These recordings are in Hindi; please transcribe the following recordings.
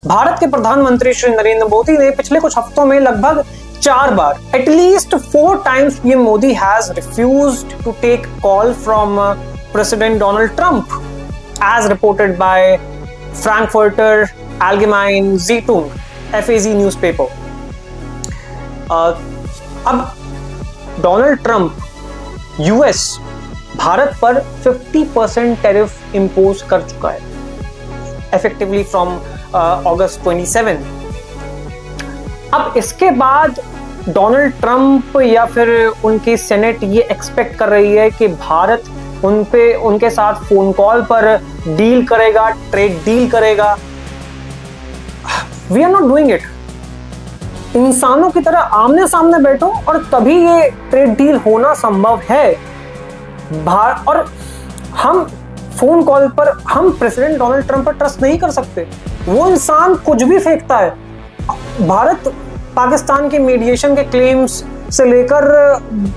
भारत के प्रधानमंत्री श्री नरेंद्र मोदी ने पिछले कुछ हफ्तों में लगभग 4 बार, at least 4 times, PM Modi has refused to take call from president Donald Trump, as reported by Frankfurter Allgemeine Zeitung FAZ newspaper. अब डोनाल्ड ट्रंप यूएस भारत पर 50% टैरिफ इंपोज कर चुका है, इफेक्टिवली फ्रॉम अगस्त 27। अब इसके बाद डोनाल्ड ट्रंप या फिर उनकी सेनेट ये एक्सपेक्ट कर रही है कि भारत उनके साथ फोन कॉल पर डील करेगा, ट्रेड डील करेगा। We are not doing it. इंसानों की तरह आमने सामने बैठो और तभी ये ट्रेड डील होना संभव है। और हम फोन कॉल पर हम प्रेसिडेंट डोनाल्ड ट्रंप पर ट्रस्ट नहीं कर सकते। वो इंसान कुछ भी फेंकता है। भारत पाकिस्तान के मीडिएशन के क्लेम्स से लेकर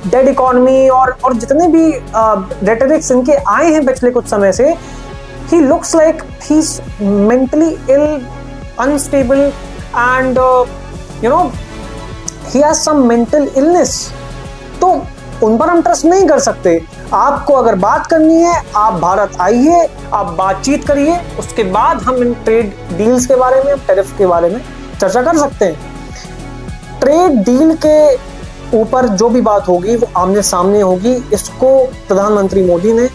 डेड इकोनॉमी और जितने भी रेटरिक्स इनके आए हैं पिछले कुछ समय से, he looks like he is mentally ill, unstable and he has some mental illness. तो उन पर हम ट्रस्ट नहीं कर सकते। आपको अगर बात करनी है, आप भारत आइए, आप बातचीत करिए, उसके बाद हम इन ट्रेड डील्स के बारे में, टैरिफ के बारे में चर्चा कर सकते हैं। ट्रेड डील के ऊपर जो भी बात होगी वो आमने सामने होगी। इसको प्रधानमंत्री मोदी ने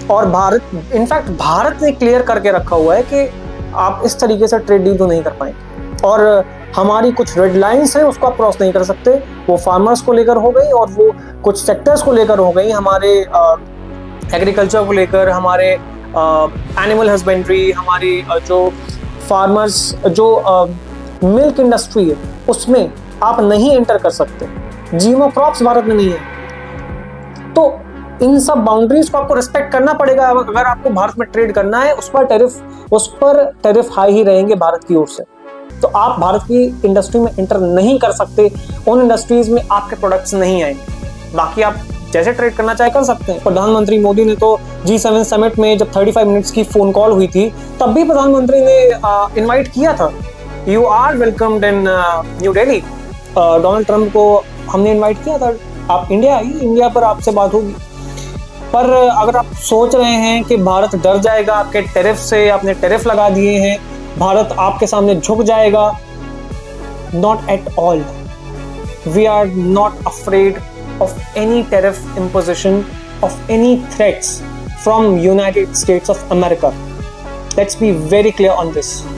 और भारत ने क्लियर करके रखा हुआ है कि आप इस तरीके से ट्रेड डील तो नहीं कर पाएंगे और हमारी कुछ रेड लाइंस हैं उसको आप क्रॉस नहीं कर सकते। वो फार्मर्स को लेकर हो गई और वो कुछ सेक्टर्स को लेकर हो गई, हमारे एग्रीकल्चर को लेकर, हमारे एनिमल हस्बेंड्री, हमारी जो फार्मर्स, जो मिल्क इंडस्ट्री है उसमें आप नहीं एंटर कर सकते। जीएमओ क्रॉप्स भारत में नहीं है। तो इन सब बाउंड्रीज को आपको रिस्पेक्ट करना पड़ेगा। अगर आपको भारत में ट्रेड करना है उस पर टैरिफ हाई ही रहेंगे भारत की ओर से। तो आप भारत की इंडस्ट्री में एंटर नहीं कर सकते, उन इंडस्ट्रीज में आपके प्रोडक्ट्स नहीं आएंगे। बाकी आप जैसे ट्रेड करना चाहे कर सकते हैं। प्रधानमंत्री मोदी ने तो G7 समिट में जब 35 मिनट्स की फोन कॉल हुई थी तब भी प्रधानमंत्री ने इनवाइट किया था, you are welcomed in New Delhi. Donald Trump को हमने इन्वाइट किया था, आप इंडिया आइए, इंडिया पर आपसे बात होगी। पर अगर आप सोच रहे हैं कि भारत डर जाएगा आपके टैरिफ से, आपने टैरिफ लगा दिए हैं, भारत आपके सामने झुक जाएगा, not at all. We are not afraid of any tariff imposition, of any threats from United States of America. Let's be very clear on this.